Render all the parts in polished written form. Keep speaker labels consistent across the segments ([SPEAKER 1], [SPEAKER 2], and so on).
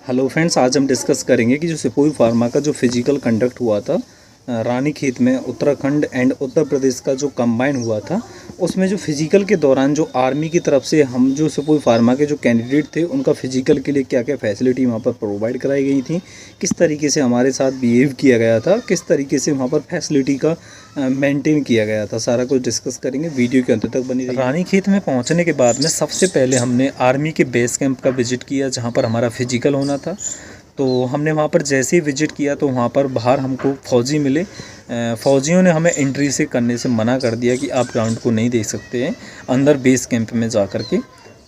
[SPEAKER 1] Hello friends, आज हम discuss करेंगे कि जो सिपोई फार्मा का जो फिजिकल कंडक्ट हुआ था रानीखेत में, उत्तराखंड एंड उत्तर प्रदेश का जो कंबाइन हुआ था, उसमें जो फिजिकल के दौरान जो आर्मी की तरफ से हम जो सिपोई फार्मा के जो कैंडिडेट थे उनका फिजिकल के लिए क्या क्या फैसिलिटी वहाँ पर प्रोवाइड कराई गई थी, किस तरीके से हमारे साथ बिहेव किया गया था, किस तरीके से वहाँ पर फैसिलिटी का मेंटेन किया गया था, सारा कुछ डिस्कस करेंगे। वीडियो के अंत तक बनी रहिए। रानीखेत में पहुँचने के बाद में सबसे पहले हमने आर्मी के बेस कैंप का विजिट किया, जहाँ पर हमारा फिजिकल होना था। तो हमने वहाँ पर जैसे ही विजिट किया तो वहाँ पर बाहर हमको फ़ौजी मिले। फ़ौजियों ने हमें एंट्री से करने से मना कर दिया कि आप ग्राउंड को नहीं देख सकते हैं अंदर बेस कैंप में जा कर के।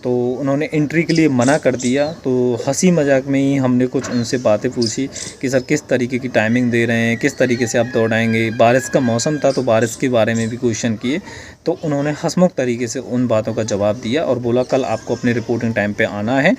[SPEAKER 1] तो उन्होंने एंट्री के लिए मना कर दिया। तो हंसी मजाक में ही हमने कुछ उनसे बातें पूछी कि सर किस तरीके की टाइमिंग दे रहे हैं, किस तरीके से आप दौड़ाएंगे। बारिश का मौसम था तो बारिश के बारे में भी क्वेश्चन किए। तो उन्होंने हंसमुख तरीके से उन बातों का जवाब दिया और बोला कल आपको अपने रिपोर्टिंग टाइम पे आना है,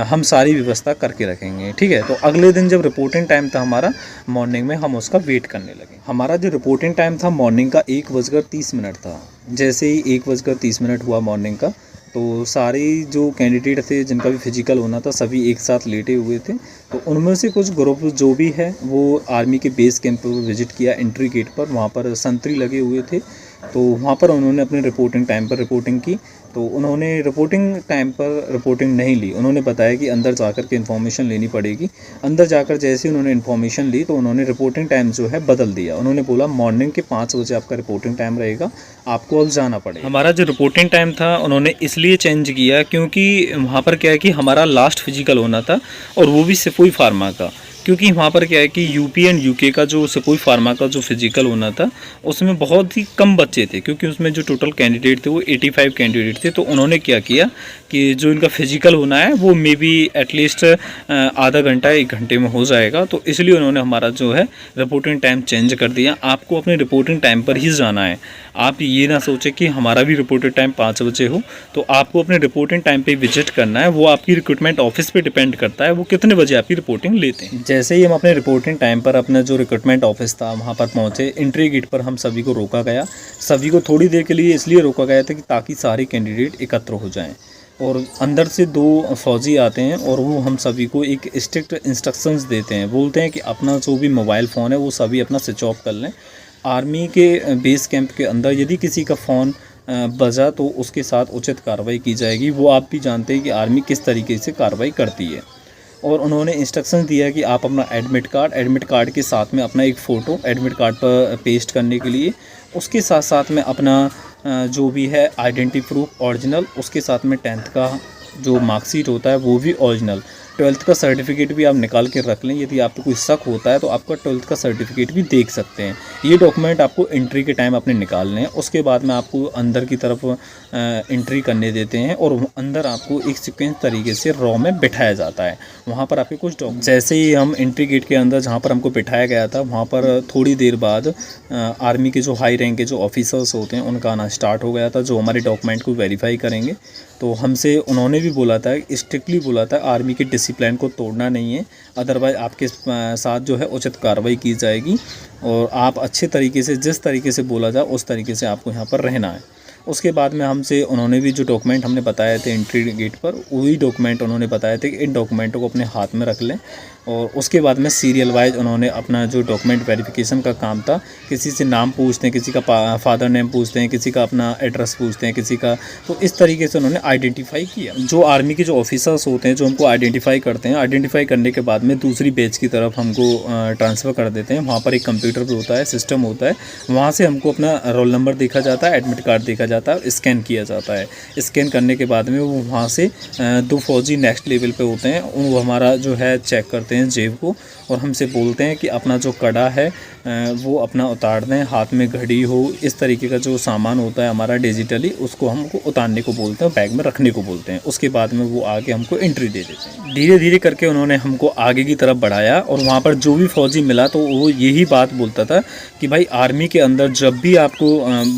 [SPEAKER 1] हम सारी व्यवस्था करके रखेंगे, ठीक है। तो अगले दिन जब रिपोर्टिंग टाइम था हमारा मॉर्निंग में, हम उसका वेट करने लगे। हमारा जो रिपोर्टिंग टाइम था मॉर्निंग का 1:30 था। जैसे ही 1:30 हुआ मॉर्निंग का, तो सारे जो कैंडिडेट थे जिनका भी फिजिकल होना था सभी एक साथ लेटे हुए थे। तो उनमें से कुछ ग्रुप जो भी है वो आर्मी के बेस कैंप पर विजिट किया। एंट्री गेट पर वहाँ पर संतरी लगे हुए थे, तो वहाँ पर उन्होंने अपने रिपोर्टिंग टाइम पर रिपोर्टिंग की। तो उन्होंने रिपोर्टिंग टाइम पर रिपोर्टिंग नहीं ली। उन्होंने बताया कि अंदर जाकर के इन्फॉर्मेशन लेनी पड़ेगी। अंदर जाकर जैसे ही उन्होंने इन्फॉर्मेशन ली तो उन्होंने रिपोर्टिंग टाइम जो है बदल दिया। उन्होंने बोला मॉर्निंग के 5 बजे आपका रिपोर्टिंग टाइम रहेगा, आपको अब जाना पड़ेगा। हमारा जो रिपोर्टिंग टाइम था उन्होंने इसलिए चेंज किया क्योंकि वहाँ पर क्या है कि हमारा लास्ट फिजिकल होना था, और वो भी सिपोई फार्मा का। क्योंकि वहाँ पर क्या है कि यूपी एंड यूके का जो सिपोई फार्मा का जो फिजिकल होना था उसमें बहुत ही कम बच्चे थे, क्योंकि उसमें जो टोटल कैंडिडेट थे वो 85 कैंडिडेट थे। तो उन्होंने क्या किया कि जो इनका फिजिकल होना है वो मे बी एटलीस्ट आधा घंटा 1 घंटे में हो जाएगा। तो इसलिए उन्होंने हमारा जो है रिपोर्टिंग टाइम चेंज कर दिया। आपको अपने रिपोर्टिंग टाइम पर ही जाना है। आप ये ना सोचें कि हमारा भी रिपोर्टिंग टाइम 5 बजे हो, तो आपको अपने रिपोर्टिंग टाइम पे विजिट करना है। वो आपकी रिक्रूटमेंट ऑफिस पे डिपेंड करता है वो कितने बजे आपकी रिपोर्टिंग लेते हैं। जैसे ही हम अपने रिपोर्टिंग टाइम पर अपना जो रिक्रूटमेंट ऑफिस था वहाँ पर पहुँचे, एंट्री गेट पर हम सभी को रोका गया। सभी को थोड़ी देर के लिए इसलिए रोका गया था कि ताकि सारे कैंडिडेट एकत्र हो जाएँ। और अंदर से 2 फौजी आते हैं और वो हम सभी को एक स्ट्रिक्ट इंस्ट्रक्शंस देते हैं। बोलते हैं कि अपना जो भी मोबाइल फ़ोन है वो सभी अपना स्विच ऑफ कर लें। आर्मी के बेस कैंप के अंदर यदि किसी का फ़ोन बजा तो उसके साथ उचित कार्रवाई की जाएगी। वो आप भी जानते हैं कि आर्मी किस तरीके से कार्रवाई करती है। और उन्होंने इंस्ट्रक्शन दिया कि आप अपना एडमिट कार्ड के साथ में अपना एक फ़ोटो एडमिट कार्ड पर पेस्ट करने के लिए, उसके साथ साथ में अपना जो भी है आइडेंटिटी प्रूफ ओरिजिनल, उसके साथ में 10th का जो मार्कशीट होता है वो भी ओरिजिनल, 12th का सर्टिफिकेट भी आप निकाल के रख लें। यदि आपको कोई शक होता है तो आपका 12th का सर्टिफिकेट भी देख सकते हैं। ये डॉक्यूमेंट आपको एंट्री के टाइम अपने निकालने हैं। उसके बाद में आपको अंदर की तरफ एंट्री करने देते हैं और अंदर आपको एक सीक्वेंस तरीके से रॉ में बिठाया जाता है। वहाँ पर आपके कुछ जैसे ही हम एंट्री गेट के अंदर जहाँ पर हमको बिठाया गया था, वहाँ पर थोड़ी देर बाद आर्मी के जो हाई रैंक के जो ऑफिसर्स होते हैं उनका आना स्टार्ट हो गया था, जो हमारे डॉक्यूमेंट को वेरीफाई करेंगे। तो हमसे उन्होंने भी बोला था, स्ट्रिक्टली बोला था, आर्मी के डिसिप्लिन को तोड़ना नहीं है, अदरवाइज़ आपके साथ जो है उचित कार्रवाई की जाएगी और आप अच्छे तरीके से, जिस तरीके से बोला जाए उस तरीके से आपको यहाँ पर रहना है। उसके बाद में हमसे उन्होंने भी जो डॉक्यूमेंट हमने बताए थे एंट्री गेट पर, वही डॉक्यूमेंट उन्होंने बताए थे कि इन डॉक्यूमेंटों को अपने हाथ में रख लें। और उसके बाद में सीरियल वाइज उन्होंने अपना जो डॉक्यूमेंट वेरिफिकेशन का काम था, किसी से नाम पूछते हैं, किसी का फादर नेम पूछते हैं, किसी का अपना एड्रेस पूछते हैं, किसी का, तो इस तरीके से उन्होंने आइडेंटिफाई किया। जो आर्मी के जो ऑफिसर्स होते हैं जो हमको आइडेंटिफाई करते हैं, आइडेंटिफाई करने के बाद में दूसरी बैच की तरफ हमको ट्रांसफ़र कर देते हैं। वहाँ पर एक कंप्यूटर भी होता है, सिस्टम होता है, वहाँ से हमको अपना रोल नंबर देखा जाता है, एडमिट कार्ड देखा जाता है, स्कैन किया जाता है। स्कैन करने के बाद में वो वहाँ से 2 फौजी नेक्स्ट लेवल पे होते हैं, वो हमारा जो है चेक करते हैं जेब को और हमसे बोलते हैं कि अपना जो कड़ा है वो अपना उतार दें, हाथ में घड़ी हो, इस तरीके का जो सामान होता है हमारा डिजिटली, उसको हमको उतारने को बोलते हैं, बैग में रखने को बोलते हैं। उसके बाद में वो आगे हमको एंट्री दे देते हैं। धीरे धीरे करके उन्होंने हमको आगे की तरफ बढ़ाया और वहाँ पर जो भी फौजी मिला तो वो यही बात बोलता था कि भाई आर्मी के अंदर जब भी आपको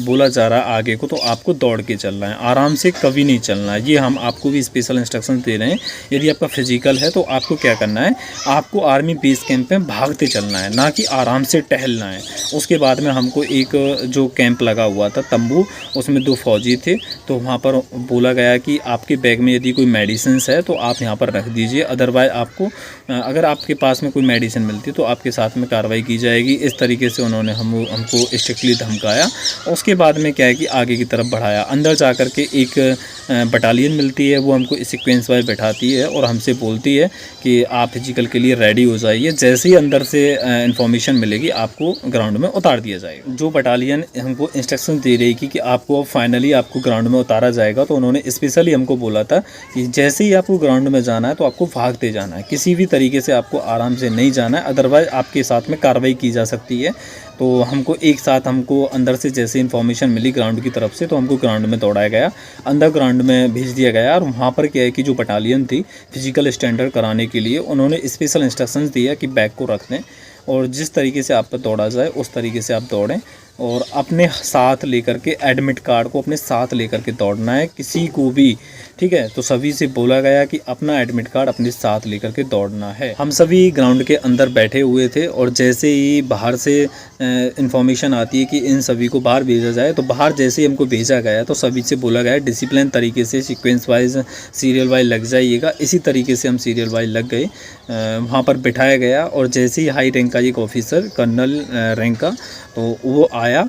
[SPEAKER 1] बोला जा रहा है आगे को, तो आपको दौड़ के चलना है, आराम से कभी नहीं चलना है। ये हम आपको भी स्पेशल इंस्ट्रक्शन दे रहे हैं। यदि आपका फिजिकल है तो आपको क्या करना है, आपको आर्मी बेस कैंप में भागते चलना है, ना कि आराम से टहलना है। उसके बाद में हमको एक जो कैंप लगा हुआ था तंबू, उसमें 2 फौजी थे, तो वहाँ पर बोला गया कि आपके बैग में यदि कोई मेडिसिन है तो आप यहाँ पर रख दीजिए, अदरवाइज आपको अगर आपके पास में कोई मेडिसिन मिलती है तो आपके साथ में कार्रवाई की जाएगी। इस तरीके से उन्होंने हमको स्ट्रिक्टली धमकाया। उसके बाद में क्या है कि आगे की तरफ बढ़ाया। अंदर जा कर के एक बटालियन मिलती है, वो हमको सीक्वेंस वाइज बैठाती है और हमसे बोलती है कि आप फिजिकल के लिए रेडी हो जाइए। जैसे ही अंदर से इन्फॉर्मेशन मिलेगी आपको ग्राउंड में उतार दिया जाएगा। जो बटालियन हमको इंस्ट्रक्शन दे रही थी कि आपको फाइनली आपको ग्राउंड में उतारा जाएगा, तो उन्होंने स्पेशली हमको बोला था कि जैसे ही आपको ग्राउंड में जाना है तो आपको भागते जाना है, किसी भी तरीके से आपको आराम से नहीं जाना है, अदरवाइज आपके साथ में कार्रवाई की जा सकती है। तो हमको एक साथ हमको अंदर से जैसे इन्फॉर्मेशन मिली ग्राउंड की तरफ से, तो हमको ग्राउंड में दौड़ाया गया, अंदर ग्राउंड में भेज दिया गया। और वहाँ पर क्या है कि जो बटालियन थी फिजिकल स्टैंडर्ड कराने के लिए, उन्होंने स्पेशल इंस्ट्रक्शंस दिया कि बैग को रख दें और जिस तरीके से आप पर दौड़ा जाए उस तरीके से आप दौड़ें, और अपने साथ लेकर के एडमिट कार्ड को अपने साथ लेकर के दौड़ना है, किसी को भी, ठीक है। तो सभी से बोला गया कि अपना एडमिट कार्ड अपने साथ लेकर के दौड़ना है। हम सभी ग्राउंड के अंदर बैठे हुए थे और जैसे ही बाहर से इंफॉर्मेशन आती है कि इन सभी को बाहर भेजा जाए, तो बाहर जैसे ही हमको भेजा गया तो सभी से बोला गया डिसिप्लिन तरीके से सीक्वेंस वाइज सीरियल वाइज लग जाइएगा। इसी तरीके से हम सीरियल वाइज लग गए, वहाँ पर बिठाया गया। और जैसे ही हाई रैंक का एक ऑफिसर कर्नल रैंक का, तो वो आया,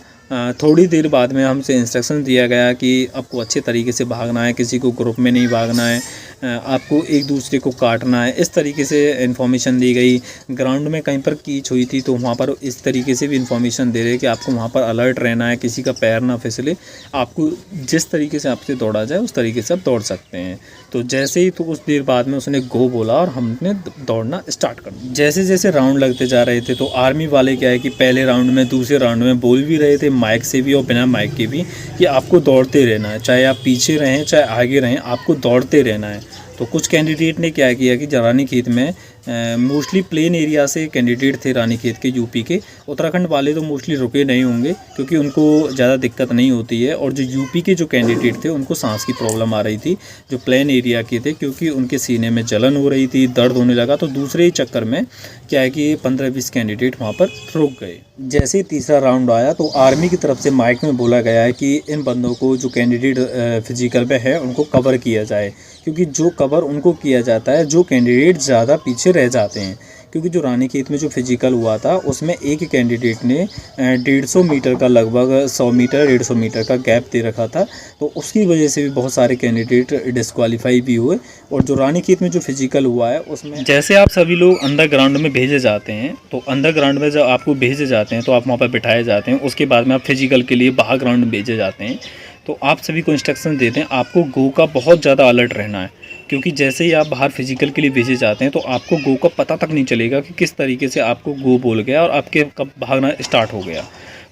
[SPEAKER 1] थोड़ी देर बाद में हमसे इंस्ट्रक्शन दिया गया कि आपको अच्छे तरीके से भागना है, किसी को ग्रुप में नहीं भागना है, आपको एक दूसरे को काटना है। इस तरीके से इन्फॉर्मेशन दी गई। ग्राउंड में कहीं पर कीच हुई थी तो वहाँ पर इस तरीके से भी इन्फॉर्मेशन दे रहे कि आपको वहाँ पर अलर्ट रहना है, किसी का पैर ना फिसले, आपको जिस तरीके से आपसे दौड़ा जाए उस तरीके से आप दौड़ सकते हैं। तो जैसे ही तो कुछ देर बाद में उसने गो बोला और हमने दौड़ना स्टार्ट कर दिया। जैसे जैसे राउंड लगते जा रहे थे तो आर्मी वाले क्या है कि पहले राउंड में दूसरे राउंड में बोल भी रहे थे माइक से भी और बिना माइक के भी कि आपको दौड़ते रहना है, चाहे आप पीछे रहें चाहे आगे रहें, आपको दौड़ते रहना है। तो कुछ कैंडिडेट ने क्या किया कि रानीखेत में मोस्टली प्लेन एरिया से कैंडिडेट थे, रानीखेत के, यूपी के। उत्तराखंड वाले तो मोस्टली रुके नहीं होंगे क्योंकि उनको ज़्यादा दिक्कत नहीं होती है। और जो यूपी के जो कैंडिडेट थे उनको सांस की प्रॉब्लम आ रही थी, जो प्लेन एरिया के थे, क्योंकि उनके सीने में जलन हो रही थी, दर्द होने लगा। तो दूसरे ही चक्कर में क्या है कि 15-20 कैंडिडेट वहाँ पर रुक गए। जैसे ही तीसरा राउंड आया तो आर्मी की तरफ से माइक में बोला गया है कि इन बंदों को जो कैंडिडेट फिजिकल में है उनको कवर किया जाए, क्योंकि जो कवर उनको किया जाता है जो कैंडिडेट ज़्यादा पीछे रह जाते हैं। क्योंकि जो रानीखेत में जो फिजिकल हुआ था उसमें एक कैंडिडेट ने 150 मीटर का, लगभग 100 मीटर 150 मीटर का गैप दे रखा था, तो उसकी वजह से भी बहुत सारे कैंडिडेट डिस्क्वालीफाई भी हुए। और जो रानीखेत में जो फिजिकल हुआ है उसमें जैसे आप सभी लोग अंडर ग्राउंड में भेजे जाते हैं, तो अंडर ग्राउंड में जब आपको भेजे जाते हैं तो आप वहाँ पर बिठाए जाते हैं। उसके बाद में आप फिजिकल के लिए बाहर ग्राउंड में भेजे जाते हैं, तो आप सभी को इंस्ट्रक्शन देते हैं आपको गो का बहुत ज़्यादा अलर्ट रहना है। क्योंकि जैसे ही आप बाहर फिजिकल के लिए भेजे जाते हैं तो आपको गो का पता तक नहीं चलेगा कि किस तरीके से आपको गो बोल गया और आपके कब भागना स्टार्ट हो गया।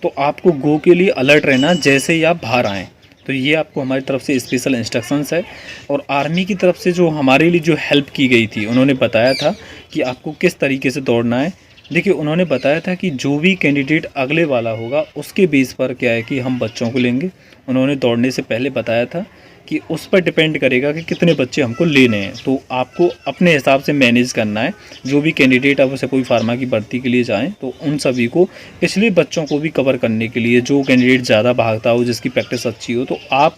[SPEAKER 1] तो आपको गो के लिए अलर्ट रहना जैसे ही आप बाहर आएँ। तो ये आपको हमारी तरफ से स्पेशल इंस्ट्रक्शंस है। और आर्मी की तरफ से जो हमारे लिए जो हेल्प की गई थी, उन्होंने बताया था कि आपको किस तरीके से दौड़ना है। देखिए, उन्होंने बताया था कि जो भी कैंडिडेट अगले वाला होगा उसके बेस पर क्या है कि हम बच्चों को लेंगे। उन्होंने दौड़ने से पहले बताया था कि उस पर डिपेंड करेगा कि कितने बच्चे हमको लेने हैं, तो आपको अपने हिसाब से मैनेज करना है। जो भी कैंडिडेट अब से कोई फार्मा की भर्ती के लिए जाएं तो उन सभी को, पिछले बच्चों को भी कवर करने के लिए, जो कैंडिडेट ज़्यादा भागता हो, जिसकी प्रैक्टिस अच्छी हो, तो आप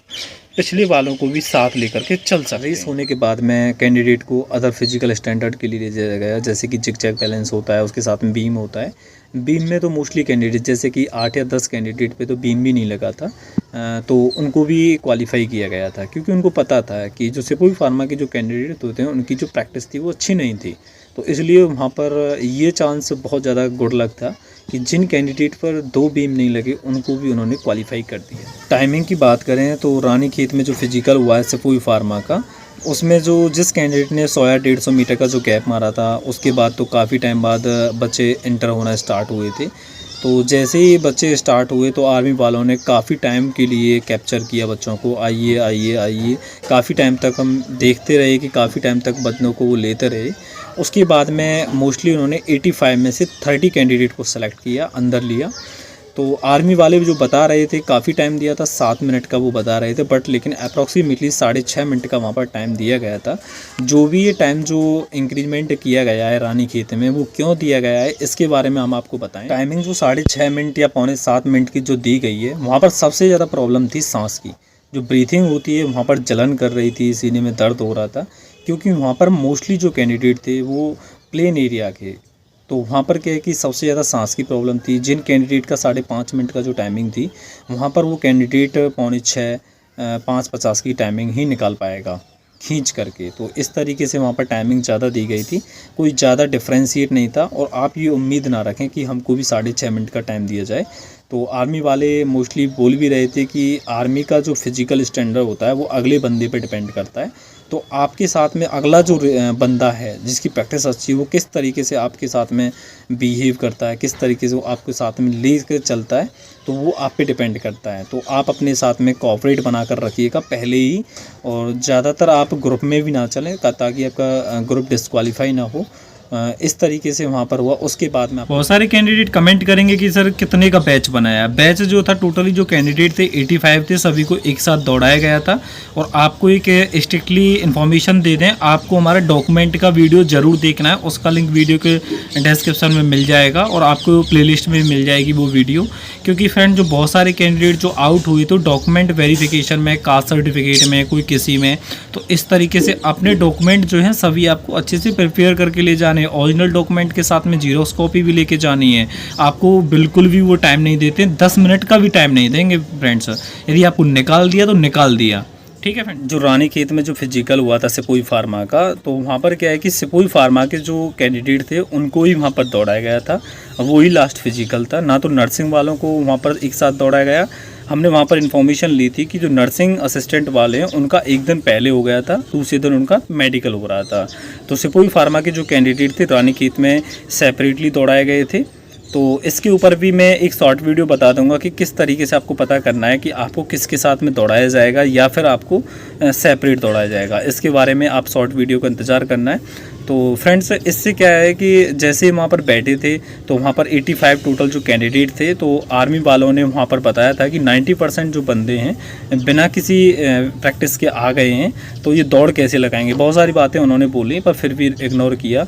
[SPEAKER 1] पिछले वालों को भी साथ लेकर के चल सकते हैं। रेस होने के बाद में कैंडिडेट को अदर फिजिकल स्टैंडर्ड के लिए ले जाया गया, जैसे कि जिग जैग बैलेंस होता है, उसके साथ में बीम होता है। बीम में तो मोस्टली कैंडिडेट, जैसे कि 8 या 10 कैंडिडेट पे तो बीम भी नहीं लगा था, तो उनको भी क्वालिफाई किया गया था, क्योंकि उनको पता था कि जो सिपोही फार्मा के जो कैंडिडेट होते हैं उनकी जो प्रैक्टिस थी वो अच्छी नहीं थी। तो इसलिए वहाँ पर ये चांस बहुत ज़्यादा गुड लक था कि जिन कैंडिडेट पर 2 बीम नहीं लगे उनको भी उन्होंने क्वालिफाई कर दिया। टाइमिंग की बात करें तो रानीखेत में जो फिजिकल हुआ है सिपोही फार्मा का, उसमें जो जिस कैंडिडेट ने 100 या 150 मीटर का जो गैप मारा था, उसके बाद तो काफ़ी टाइम बाद बच्चे इंटर होना स्टार्ट हुए थे। तो जैसे ही बच्चे स्टार्ट हुए तो आर्मी वालों ने काफ़ी टाइम के लिए कैप्चर किया बच्चों को, आइए आइए आइए। काफ़ी टाइम तक हम देखते रहे कि काफ़ी टाइम तक बच्चों को वो लेते रहे। उसके बाद में मोस्टली उन्होंने 85 में से 30 कैंडिडेट को सेलेक्ट किया, अंदर लिया। तो आर्मी वाले जो बता रहे थे काफ़ी टाइम दिया था, 7 मिनट का वो बता रहे थे, बट लेकिन अप्रॉक्सीमेटली 6.5 मिनट का वहाँ पर टाइम दिया गया था। जो भी ये टाइम जो इंक्रीमेंट किया गया है रानीखेत में, वो क्यों दिया गया है इसके बारे में हम आपको बताएं। टाइमिंग जो 6.5 मिनट या 6.75 मिनट की जो दी गई है, वहाँ पर सबसे ज़्यादा प्रॉब्लम थी सांस की। जो ब्रीथिंग होती है वहाँ पर जलन कर रही थी, सीने में दर्द हो रहा था, क्योंकि वहाँ पर मोस्टली जो कैंडिडेट थे वो प्लेन एरिया के। तो वहाँ पर क्या है कि सबसे ज़्यादा सांस की प्रॉब्लम थी। जिन कैंडिडेट का 5.5 मिनट का जो टाइमिंग थी, वहाँ पर वो कैंडिडेट 5:45 5:50 की टाइमिंग ही निकाल पाएगा खींच करके। तो इस तरीके से वहाँ पर टाइमिंग ज़्यादा दी गई थी, कोई ज़्यादा डिफ्रेंशिएट नहीं था। और आप ये उम्मीद ना रखें कि हमको भी 6.5 मिनट का टाइम दिया जाए। तो आर्मी वाले मोस्टली बोल भी रहे थे कि आर्मी का जो फिज़िकल स्टैंडर्ड होता है वो अगले बंदे पे डिपेंड करता है। तो आपके साथ में अगला जो बंदा है जिसकी प्रैक्टिस अच्छी है, वो किस तरीके से आपके साथ में बिहेव करता है, किस तरीके से वो आपके साथ में ले कर चलता है, तो वो आप पे डिपेंड करता है। तो आप अपने साथ में कोऑपरेट बना कर रखिएगा पहले ही, और ज़्यादातर आप ग्रुप में भी ना चलें ताकि आपका ग्रुप डिस्क्वालीफाई ना हो। इस तरीके से वहाँ पर हुआ। उसके बाद में बहुत सारे कैंडिडेट कमेंट करेंगे कि सर कितने का बैच बनाया। बैच जो था टोटली जो कैंडिडेट थे 85 थे, सभी को एक साथ दौड़ाया गया था। और आपको एक स्ट्रिक्टली इन्फॉर्मेशन दे दें, आपको हमारा डॉक्यूमेंट का वीडियो ज़रूर देखना है, उसका लिंक वीडियो के डिस्क्रिप्शन में मिल जाएगा और आपको प्लेलिस्ट में मिल जाएगी वो वीडियो। क्योंकि फ्रेंड जो बहुत सारे कैंडिडेट जो आउट हुए तो डॉक्यूमेंट वेरिफिकेशन में, कास्ट सर्टिफिकेट में, कोई किसी में, तो इस तरीके से अपने डॉक्यूमेंट जो हैं सभी आपको अच्छे से प्रिपेयर करके ले जाने। ओरिजिनल डॉक्यूमेंट के साथ में जीरोक्स कॉपी भी लेके जानी है। आपको बिल्कुल भी वो टाइम नहीं देते, 10 मिनट का भी टाइम नहीं देंगे फ्रेंड्स। यदि आपको निकाल दिया तो निकाल दिया, ठीक है फ्रेंड। जो रानीखेत में जो फिजिकल हुआ था सिपोई फार्मा का, तो वहाँ पर क्या है कि सिपोई फार्मा के जो कैंडिडेट थे उनको ही वहाँ पर दौड़ाया गया था। वही लास्ट फिजिकल था, ना तो नर्सिंग वालों को वहाँ पर एक साथ दौड़ाया गया। हमने वहाँ पर इन्फॉर्मेशन ली थी कि जो नर्सिंग असिस्टेंट वाले हैं उनका एक दिन पहले हो गया था, दूसरे दिन उनका मेडिकल हो रहा था। तो सिपोई फार्मा के जो कैंडिडेट थे रानीखेत में सेपरेटली दौड़ाए गए थे। तो इसके ऊपर भी मैं एक शॉर्ट वीडियो बता दूंगा कि किस तरीके से आपको पता करना है कि आपको किसके साथ में दौड़ाया जाएगा या फिर आपको सेपरेट दौड़ाया जाएगा। इसके बारे में आप शॉर्ट वीडियो का इंतज़ार करना है। तो फ्रेंड्स इससे क्या है कि जैसे वहाँ पर बैठे थे तो वहाँ पर 85 टोटल जो कैंडिडेट थे, तो आर्मी वालों ने वहाँ पर बताया था कि 90% जो बंदे हैं बिना किसी प्रैक्टिस के आ गए हैं, तो ये दौड़ कैसे लगाएंगे। बहुत सारी बातें उन्होंने बोली पर फिर भी इग्नोर किया।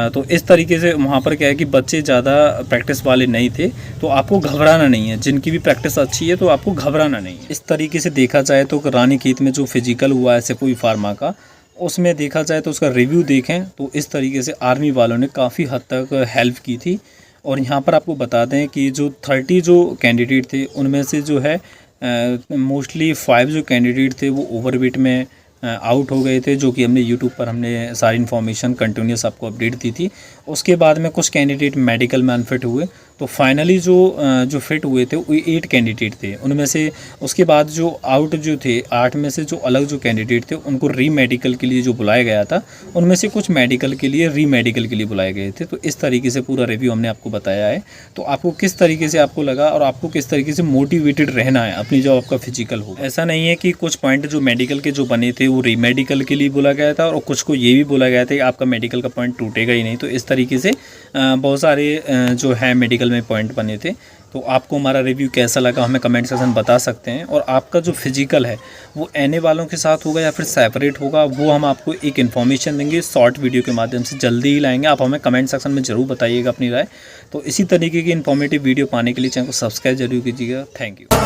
[SPEAKER 1] तो इस तरीके से वहाँ पर क्या है कि बच्चे ज़्यादा प्रैक्टिस वाले नहीं थे, तो आपको घबराना नहीं है। जिनकी भी प्रैक्टिस अच्छी है तो आपको घबराना नहीं है। इस तरीके से देखा जाए तो रानीखेत में जो फिजिकल हुआ है सिपोई फार्मा का, उसमें देखा जाए तो उसका रिव्यू देखें तो इस तरीके से आर्मी वालों ने काफ़ी हद तक हेल्प की थी। और यहाँ पर आपको बता दें कि जो 30 जो कैंडिडेट थे उनमें से जो है मोस्टली 5 जो कैंडिडेट थे वो ओवरवेट में आउट हो गए थे, जो कि हमने यूट्यूब पर हमने सारी इन्फॉर्मेशन कंटिन्यूस आपको अपडेट दी थी। उसके बाद में कुछ कैंडिडेट मेडिकल में अनफिट हुए, तो फाइनली जो फिट हुए थे वो 8 कैंडिडेट थे। उनमें से उसके बाद जो आउट जो थे 8 में से जो अलग जो कैंडिडेट थे उनको री मेडिकल के लिए जो बुलाया गया था, उनमें से कुछ मेडिकल के लिए, री मेडिकल के लिए बुलाए गए थे। तो इस तरीके से पूरा रिव्यू हमने आपको बताया है। तो आपको किस तरीके से आपको लगा और आपको किस तरीके से मोटिवेटेड रहना है अपनी जो आपका फिजिकल हो। ऐसा नहीं है कि कुछ पॉइंट जो मेडिकल के जो बने थे वो री मेडिकल के लिए बोला गया था और कुछ को ये भी बोला गया था कि आपका मेडिकल का पॉइंट टूटेगा ही नहीं। तो इस तरीके से बहुत सारे जो है मेडिकल में पॉइंट बने थे। तो आपको हमारा रिव्यू कैसा लगा हमें कमेंट सेक्शन में बता सकते हैं। और आपका जो फिजिकल है वो एनए वालों के साथ होगा या फिर सेपरेट होगा, वो हम आपको एक इन्फॉर्मेशन देंगे शॉर्ट वीडियो के माध्यम से, जल्दी ही लाएंगे। आप हमें कमेंट सेक्शन में ज़रूर बताइएगा अपनी राय। तो इसी तरीके की इन्फॉर्मेटिव वीडियो पाने के लिए चैनल को सब्सक्राइब जरूर कीजिएगा। Thank you.